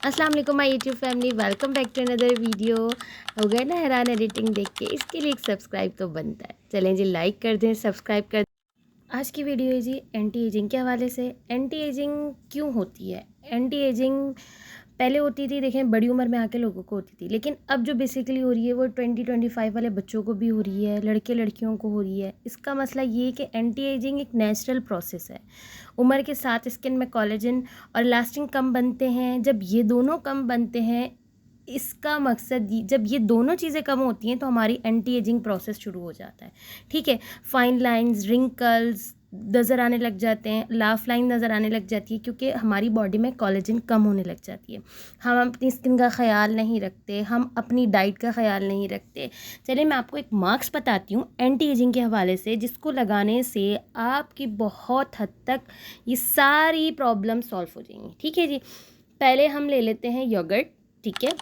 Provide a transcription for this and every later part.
अस्सलाम वालेकुम my YouTube family, welcome back to another video. हो गए ना हैरान एडिटिंग देख के? इसके लिए एक सब्सक्राइब तो बनता है। चलें जी, लाइक कर दें, सब्सक्राइब कर दें। आज की वीडियो है जी एंटी एजिंग के हवाले से। एंटी एजिंग क्यों होती है? एंटी एजिंग पहले होती थी, देखें, बड़ी उम्र में आके लोगों को होती थी, लेकिन अब जो बेसिकली हो रही है वो 20-25 वाले बच्चों को भी हो रही है, लड़के लड़कियों को हो रही है। इसका मसला ये है कि एंटी एजिंग एक नेचुरल प्रोसेस है। उम्र के साथ स्किन में कोलेजन और इलास्टिन कम बनते हैं। जब ये दोनों कम बनते हैं, इसका मकसद जब ये दोनों चीज़ें कम होती हैं तो हमारी एंटी एजिंग प्रोसेस शुरू हो जाता है। ठीक है, फाइन लाइंस, रिंकल्स नज़र आने लग जाते हैं, लाफ लाइन नज़र आने लग जाती है, क्योंकि हमारी बॉडी में कोलेजन कम होने लग जाती है। हम अपनी स्किन का ख्याल नहीं रखते, हम अपनी डाइट का ख्याल नहीं रखते। चलिए मैं आपको एक मास्क बताती हूँ एंटी एजिंग के हवाले से, जिसको लगाने से आपकी बहुत हद तक ये सारी प्रॉब्लम सॉल्व हो जाएंगी। ठीक है जी, पहले हम ले लेते हैं योगर्ट, ठीक है,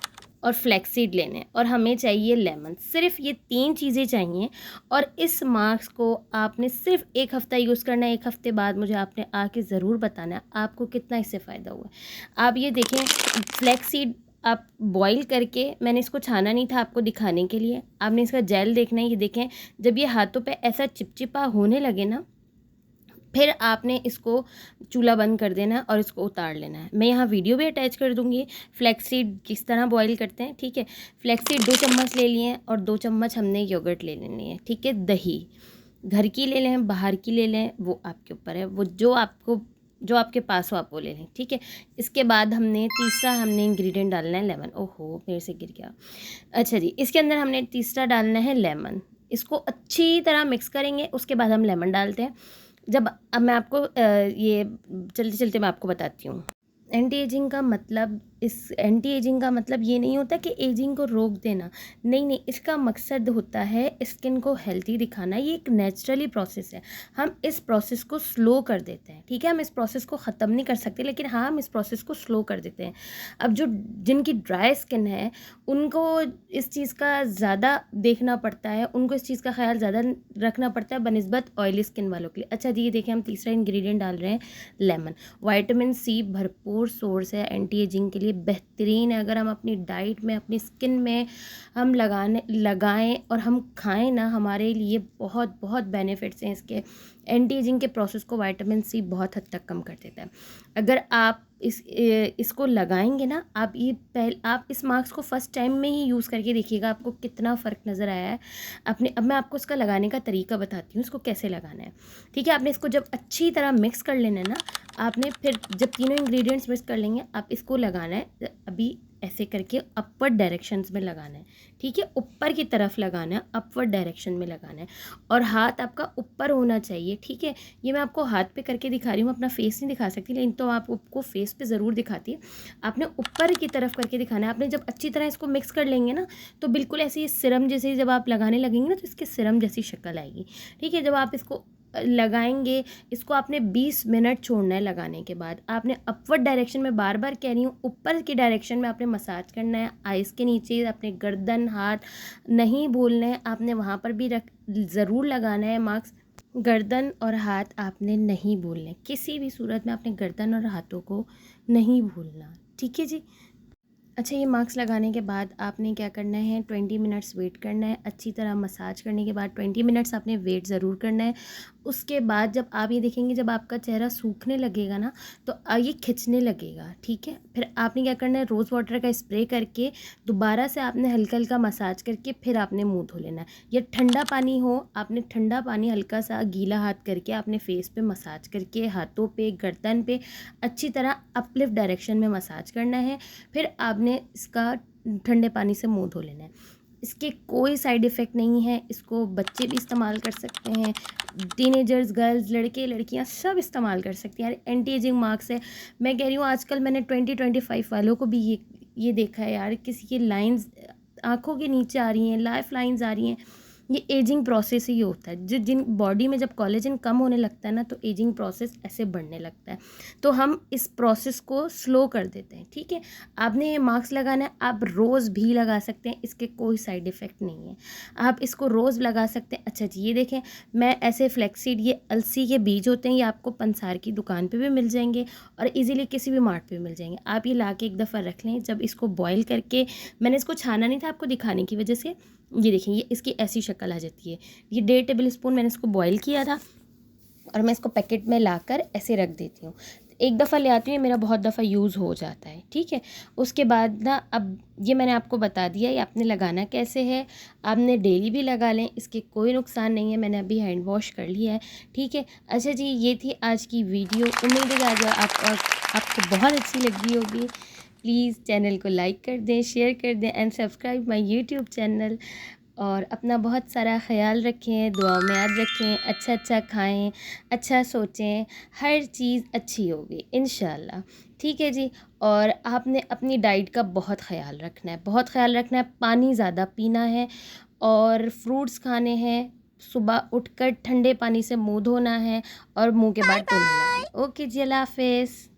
और फ्लैक्सीड लेने हैं, और हमें चाहिए लेमन। सिर्फ ये 3 चीज़ें चाहिए। और इस मास्क को आपने सिर्फ 1 हफ़्ता यूज़ करना है। 1 हफ़्ते बाद मुझे आपने आके ज़रूर बताना है आपको कितना इससे फ़ायदा हुआ है। आप ये देखें, फ्लैक्सीड आप बॉईल करके, मैंने इसको छाना नहीं था आपको दिखाने के लिए, आपने इसका जेल देखना है। ये देखें, जब ये हाथों पे ऐसा चिपचिपा होने लगे ना, फिर आपने इसको चूल्हा बंद कर देना है और इसको उतार लेना है। मैं यहाँ वीडियो भी अटैच कर दूँगी फ्लैक्सीड किस तरह बॉईल करते हैं। ठीक है, फ्लैक्सीड 2 चम्मच ले लिए हैं और 2 चम्मच हमने योगर्ट ले लेनी है। ठीक है, दही घर की ले लें, बाहर की ले लें, वो आपके ऊपर है, वो जो आपके पास हो आप वो ले लें। ठीक है, इसके बाद तीसरा हमने इंग्रेडिएंट डालना है लेमन। ओहो, मेरे से गिर गया। अच्छा जी, इसके अंदर हमने तीसरा डालना है लेमन। इसको अच्छी तरह मिक्स करेंगे, उसके बाद हम लेमन डालते हैं। अब मैं आपको ये चलते चलते मैं आपको बताती हूँ। एंटी एजिंग का मतलब ये नहीं होता कि एजिंग को रोक देना, नहीं नहीं, इसका मकसद होता है स्किन को हेल्थी दिखाना। ये एक नेचुरली प्रोसेस है, हम इस प्रोसेस को स्लो कर देते हैं। ठीक है, हम इस प्रोसेस को ख़त्म नहीं कर सकते, लेकिन हाँ, हम इस प्रोसेस को स्लो कर देते हैं। अब जिनकी ड्राई स्किन है उनको इस चीज़ का ज़्यादा देखना पड़ता है, उनको इस चीज़ का ख्याल ज़्यादा रखना पड़ता है बनस्बत ऑयली स्किन वालों के लिए। अच्छा जी, ये देखिए, हम तीसरा इंग्रेडिएंट डाल रहे हैं लेमन। विटामिन सी भरपूर सोर्स है, एंटी एजिंग के लिए बेहतरीन है। अगर हम अपनी डाइट में, अपनी स्किन में हम लगाएं और हम खाएं ना, हमारे लिए बहुत बहुत बेनिफिट्स हैं इसके। एंटी एजिंग के प्रोसेस को विटामिन सी बहुत हद तक कम कर देता है। अगर आप इसको लगाएंगे ना, आप इस मास्क को फर्स्ट टाइम में ही यूज़ करके देखिएगा, आपको कितना फ़र्क नज़र आया है। अब मैं आपको इसका लगाने का तरीका बताती हूँ, इसको कैसे लगाना है। ठीक है, आपने इसको जब अच्छी तरह मिक्स कर लेना है ना, आपने फिर जब तीनों इंग्रेडिएंट्स मिक्स कर लेंगे, आप इसको लगाना है अभी ऐसे करके अपवर्ड डायरेक्शंस में लगाना है। ठीक है, ऊपर की तरफ लगाना है, अपवर्ड डायरेक्शन में लगाना है, और हाथ आपका ऊपर होना चाहिए। ठीक है, ये मैं आपको हाथ पे करके दिखा रही हूँ, अपना फेस नहीं दिखा सकती, लेकिन तो आपको फेस पे ज़रूर दिखाती है। आपने ऊपर की तरफ करके दिखाना है। आपने जब अच्छी तरह इसको मिक्स कर लेंगे ना, तो बिल्कुल ऐसी सिरम जैसे जब आप लगाने लगेंगे ना, तो इसके सिरम जैसी शक्ल आएगी। ठीक है, जब आप इसको लगाएंगे, इसको आपने 20 मिनट छोड़ना है। लगाने के बाद आपने अपवर्ड डायरेक्शन में, बार बार कह रही हूँ, ऊपर की डायरेक्शन में आपने मसाज करना है। आइस के नीचे अपने गर्दन, हाथ नहीं भूलना है, आपने वहाँ पर भी ज़रूर लगाना है मास्क। गर्दन और हाथ आपने नहीं भूलने, किसी भी सूरत में आपने गर्दन और हाथों को नहीं भूलना। ठीक है जी। अच्छा, ये मास्क लगाने के बाद आपने क्या करना है, 20 मिनट्स वेट करना है। अच्छी तरह मसाज करने के बाद 20 मिनट्स आपने वेट ज़रूर करना है। उसके बाद जब आप ये देखेंगे, जब आपका चेहरा सूखने लगेगा ना, तो ये खिंचने लगेगा। ठीक है, फिर आपने क्या करना है, रोज़ वाटर का स्प्रे करके दोबारा से आपने हल्का हल्का मसाज करके फिर आपने मुँह धो लेना है। या ठंडा पानी हो, आपने ठंडा पानी हल्का सा गीला हाथ करके आपने फेस पे मसाज करके, हाथों पे, गर्दन पे अच्छी तरह अपलिफ्ट डायरेक्शन में मसाज करना है। फिर आपने इसका ठंडे पानी से मुंह धो लेना है। इसके कोई साइड इफ़ेक्ट नहीं है, इसको बच्चे भी इस्तेमाल कर सकते हैं, टीनेजर्स, गर्ल्स, लड़के लड़कियां सब इस्तेमाल कर सकती हैं। यार, एंटी एजिंग मास्क है। मैं कह रही हूँ, आजकल मैंने 20-25 वालों को भी ये देखा है यार, किसी की लाइंस आँखों के नीचे आ रही हैं, लाइफ लाइंस आ रही हैं। ये एजिंग प्रोसेस ही होता है। जिन बॉडी में जब कोलेजन कम होने लगता है ना, तो एजिंग प्रोसेस ऐसे बढ़ने लगता है। तो हम इस प्रोसेस को स्लो कर देते हैं, ठीक है। आपने ये मास्क लगाना है, आप रोज़ भी लगा सकते हैं, इसके कोई साइड इफ़ेक्ट नहीं है, आप इसको रोज़ लगा सकते हैं। अच्छा जी, ये देखें, मैं ऐसे फ्लैक्सीड, ये अलसी के बीज होते हैं, ये आपको पंसार की दुकान पे भी मिल जाएंगे और इजीली किसी भी मार्ट पे मिल जाएंगे। आप ये ला के एक दफ़ा रख लें। जब इसको बॉईल करके, मैंने इसको छाना नहीं था आपको दिखाने की वजह से, ये देखें, ये इसकी ऐसी शक्ल आ जाती है। ये 1.5 टेबल स्पून मैंने इसको बॉईल किया था और मैं इसको पैकेट में लाकर ऐसे रख देती हूँ। एक दफ़ा ले आती हूँ, मेरा बहुत दफ़ा यूज़ हो जाता है, ठीक है। उसके बाद ना, अब ये मैंने आपको बता दिया ये आपने लगाना कैसे है। आपने डेली भी लगा लें, इसके कोई नुकसान नहीं है। मैंने अभी हैंड वॉश कर लिया है, ठीक है। अच्छा जी, ये थी आज की वीडियो। उम्मीद है आज आपको बहुत अच्छी लगी होगी। प्लीज़ चैनल को लाइक कर दें, शेयर कर दें and subscribe my YouTube channel. और अपना बहुत सारा ख्याल रखें, दुआ में याद रखें, अच्छा अच्छा खाएं, अच्छा सोचें, हर चीज़ अच्छी होगी इंशाल्लाह, ठीक है जी। और आपने अपनी डाइट का बहुत ख्याल रखना है, बहुत ख्याल रखना है। पानी ज़्यादा पीना है और फ्रूट्स खाने हैं। सुबह उठकर ठंडे पानी से मुंह धोना है और मुंह के बाद टोनर लगाना। ओके जी, अल्लाह हाफिज़।